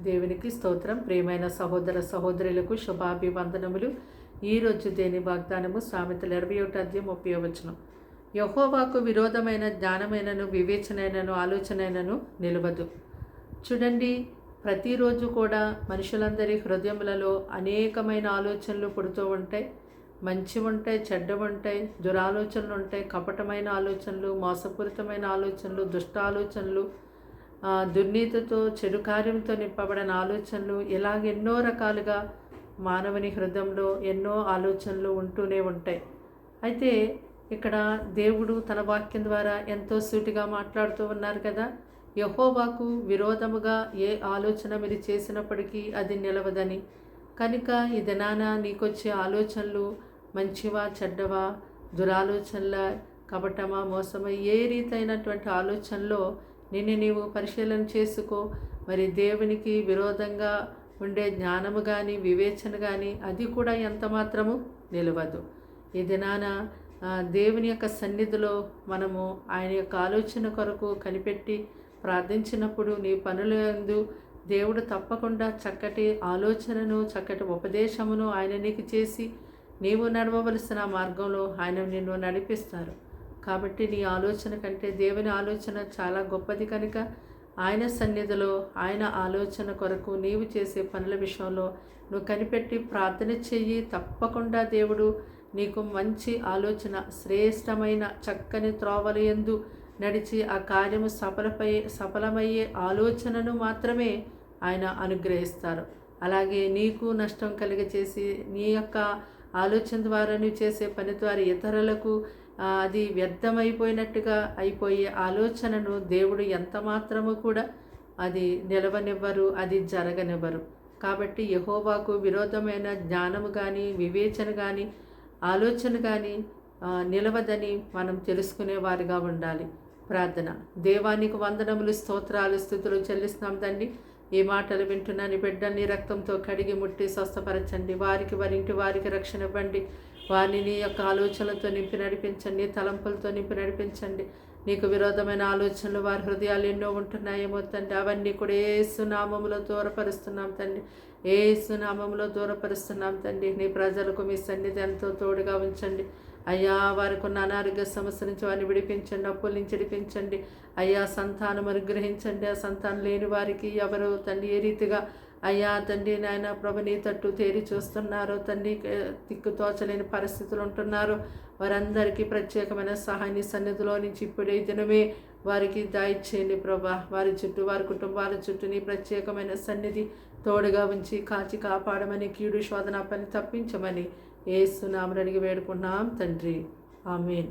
దేవునికి స్తోత్రం. ప్రియమైన సహోదర సహోదరులకు శుభాభివందనములు. ఈరోజు దేని వాగ్దానము సామెతలు 21:30. యెహోవాకు విరోధమైన జ్ఞానమైనను వివేచనైనను ఆలోచనైనను నిలవదు. చూడండి, ప్రతిరోజు కూడా మనుషులందరి హృదయములలో అనేకమైన ఆలోచనలు పుడుతూ ఉంటాయి. మంచి ఉంటాయి, చెడ్డ ఉంటాయి, దురాలోచనలు ఉంటాయి, కపటమైన ఆలోచనలు, మోసపూరితమైన ఆలోచనలు, దుష్ట ఆలోచనలు, దుర్నీతితో చెడు కార్యంతో నింపబడిన ఆలోచనలు, ఇలాగ ఎన్నో రకాలుగా మానవుని హృదయంలో ఎన్నో ఆలోచనలు ఉంటూనే ఉంటాయి. అయితే ఇక్కడ దేవుడు తన వాక్యం ద్వారా ఎంతో సూటిగా మాట్లాడుతూ ఉన్నారు కదా. యెహోవాకు విరోధముగా ఏ ఆలోచన మీరు చేసినప్పటికీ అది నిలవదని. కనుక ఈ దినాన నీకొచ్చే ఆలోచనలు మంచివా చెడ్డవా, దురాలోచనల, కపటమా, మోసమా, ఏ రీతైనటువంటి ఆలోచనలో నిన్ను నీవు పరిశీలన చేసుకో. మరి దేవునికి విరోధంగా ఉండే జ్ఞానము కానీ వివేచన కానీ అది కూడా ఎంత మాత్రము నిలవదు. ఈ దినాన దేవుని యొక్క సన్నిధిలో మనము ఆయన యొక్క ఆలోచన కొరకు కనిపెట్టి ప్రార్థించినప్పుడు నీ పనులందు దేవుడు తప్పకుండా చక్కటి ఆలోచనను, చక్కటి ఉపదేశమును ఆయన నీకు చేసి నీవు నడవవలసిన మార్గంలో ఆయన నిన్ను నడిపిస్తారు. కాబట్టి నీ ఆలోచన కంటే దేవుని ఆలోచన చాలా గొప్పది. కనుక ఆయన సన్నిధిలో ఆయన ఆలోచన కొరకు నీవు చేసే పనుల విషయంలో నువ్వు కనిపెట్టి ప్రార్థన చెయ్యి. తప్పకుండా దేవుడు నీకు మంచి ఆలోచన, శ్రేష్టమైన చక్కని త్రోవల యందు నడిచి ఆ కార్యము సఫలమయ్యే ఆలోచనను మాత్రమే ఆయన అనుగ్రహిస్తారు. అలాగే నీకు నష్టం కలిగచేసి నీ యొక్క ఆలోచన ద్వారా నువ్వు చేసే పని ద్వారా ఇతరులకు అది వ్యర్థమైపోయినట్టుగా అయిపోయే ఆలోచనను దేవుడు ఎంత మాత్రము కూడా అది నిలవనివ్వరు, అది జరగనివ్వరు. కాబట్టి యెహోవాకు విరోధమైన జ్ఞానము కానీ వివేచన కానీ ఆలోచన కానీ నిలవదని మనం తెలుసుకునే వారిగా ఉండాలి. ప్రార్థన. దేవానికి వందనములు, స్తోత్రాలు, స్తుతులు చెల్లిస్తున్నాం తండ్రి. ఈ మాటలు వింటున్న నీ బిడ్డల్ని రక్తంతో కడిగి ముట్టి స్వస్థపరచండి. వారికి వారి ఇంటి వారికి రక్షణ ఇవ్వండి. వారిని నీ యొక్క ఆలోచనలతో నింపి నడిపించండి, తలంపులతో నింపి నడిపించండి. నీకు విరోధమైన ఆలోచనలు వారి హృదయాలు ఎన్నో ఉంటున్నాయేమో తండ్రి, అవన్నీ కూడా యేసు నామములో దూరపరుస్తున్నాం తండ్రి. యేసు నామములో దూరపరుస్తున్నాం తండ్రి. నీ ప్రజలకు మీ సన్నిధి ఎంతో తోడుగా ఉంచండి అయ్యా. వారికి ఉన్న అనారోగ్య సమస్య నుంచి వారిని విడిపించండి, అప్పుల నుంచి విడిపించండి అయ్యా. సంతానం అనుగ్రహించండి. ఆ సంతానం లేని వారికి ఎవరు తండ్రి ఏ రీతిగా అయ్యా తండ్రి నాయన ప్రభు నీ తట్టు తేరి చూస్తున్నారో తండ్రి, దిక్కుతోచలేని పరిస్థితులు ఉంటున్నారు, వారందరికీ ప్రత్యేకమైన సహాయాన్ని సన్నిధిలో నుంచి ఇప్పుడే దినమే వారికి దాయిచ్చేయండి ప్రభా. వారి చుట్టూ వారి కుటుంబాల చుట్టూ నీ ప్రత్యేకమైన సన్నిధి తోడుగా ఉంచి కాచి కాపాడమని, కీడు శోధన పని తప్పించమని యేసు నామమున అడిగి వేడుకున్నాం తండ్రి. ఆమేన్.